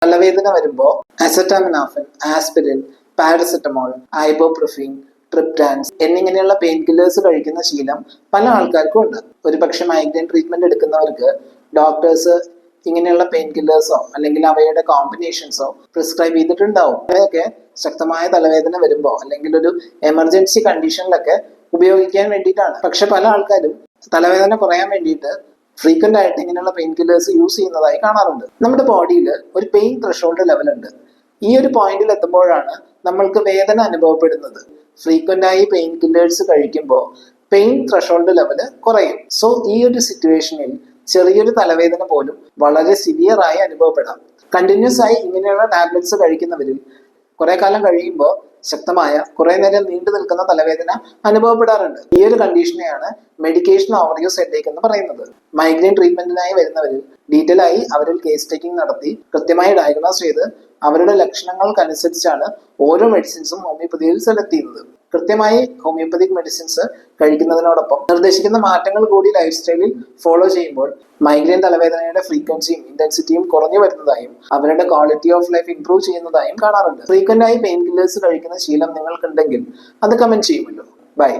തലവേദന വരുമ്പോൾ അസറ്റാമിനോഫൻ, aspirin, paracetamol, ഐബോപ്രോഫിൻ, triptans എന്നിങ്ങനെയുള്ള പെയിൻ കില്ലേഴ്സ് കഴിക്കുന്ന ശീലം പല ആൾക്കാർക്കും ഉണ്ട്. ഒരുപക്ഷെ മൈഗ്രെയിൻ ട്രീറ്റ്മെന്റ് എടുക്കുന്നവർക്ക് ഡോക്ടേഴ്സ് ഇങ്ങനെയുള്ള പെയിൻ കില്ലേഴ്സോ അല്ലെങ്കിൽ അവയുടെ കോമ്പിനേഷൻസോ പ്രിസ്ക്രൈബ് ചെയ്തിട്ടുണ്ടാവും. അവയൊക്കെ ശക്തമായ തലവേദന വരുമ്പോൾ അല്ലെങ്കിൽ ഒരു എമർജൻസി കണ്ടീഷനിലൊക്കെ ഉപയോഗിക്കാൻ വേണ്ടിയിട്ടാണ്. പക്ഷെ പല ആൾക്കാരും തലവേദന കുറയാൻ വേണ്ടിയിട്ട് ഫ്രീക്വന്റ് ആയിട്ട് ഇങ്ങനെയുള്ള പെയിൻ കില്ലേഴ്സ് യൂസ് ചെയ്യുന്നതായി കാണാറുണ്ട്. നമ്മുടെ ബോഡിയിൽ ഒരു പെയിൻ ത്രെഷോൾഡ് ലെവൽ ഉണ്ട്. ഈ ഒരു പോയിന്റിൽ എത്തുമ്പോഴാണ് നമ്മൾക്ക് വേദന അനുഭവപ്പെടുന്നത്. ഫ്രീക്വന്റ് ആയി പെയിൻ കില്ലേഴ്സ് കഴിക്കുമ്പോൾ പെയിൻ ത്രെഷോൾഡ് ലെവല് കുറയും. സോ ഈ ഒരു സിറ്റുവേഷനിൽ ചെറിയൊരു തലവേദന പോലും വളരെ സിവിയർ ആയി അനുഭവപ്പെടാം. കണ്ടിന്യൂസ് ആയി ഇങ്ങനെയുള്ള ടാബ്ലറ്റ്സ് കഴിക്കുന്നവരിൽ കുറെ കാലം കഴിയുമ്പോൾ ശക്തമായ കുറെ നേരം നീണ്ടു നിൽക്കുന്ന തലവേദന അനുഭവപ്പെടാറുണ്ട്. ഈ ഒരു കണ്ടീഷനെയാണ് മെഡിക്കേഷൻ ഓവർയൂസ് ഹെഡേക്ക് എന്ന് പറയുന്നത്. മൈഗ്രെയിൻ ട്രീറ്റ്മെന്റിനായി വരുന്നവരിൽ ഡീറ്റെയിൽ ആയി അവരിൽ കേസ് ടേക്കിംഗ് നടത്തി കൃത്യമായി ഡയഗ്നോസ് ചെയ്ത് അവരുടെ ലക്ഷണങ്ങൾക്കനുസരിച്ചാണ് ഓരോ മെഡിസിൻസും ഹോമിയോപ്പതിയിൽ സെലക്ട് ചെയ്യുന്നത്. കൃത്യമായി ഹോമിയോപ്പതിക് മെഡിസിൻസ് കഴിക്കുന്നതിനോടൊപ്പം നിർദ്ദേശിക്കുന്ന മാറ്റങ്ങൾ കൂടി ലൈഫ് സ്റ്റൈലിൽ ഫോളോ ചെയ്യുമ്പോൾ മൈഗ്രെയിൻ തലവേദനയുടെ ഫ്രീക്വൻസിയും ഇന്റൻസിറ്റിയും കുറഞ്ഞു വരുന്നതായും അവരുടെ ക്വാളിറ്റി ഓഫ് ലൈഫ് ഇംപ്രൂവ് ചെയ്യുന്നതായും കാണാറുണ്ട്. ഫ്രീക്വന്റ് ആയി പെയിൻ കില്ലേഴ്സ് കഴിക്കുന്ന ശീലം നിങ്ങൾക്കുണ്ടെങ്കിൽ അത് കമന്റ് ചെയ്യുമല്ലോ. ബൈ.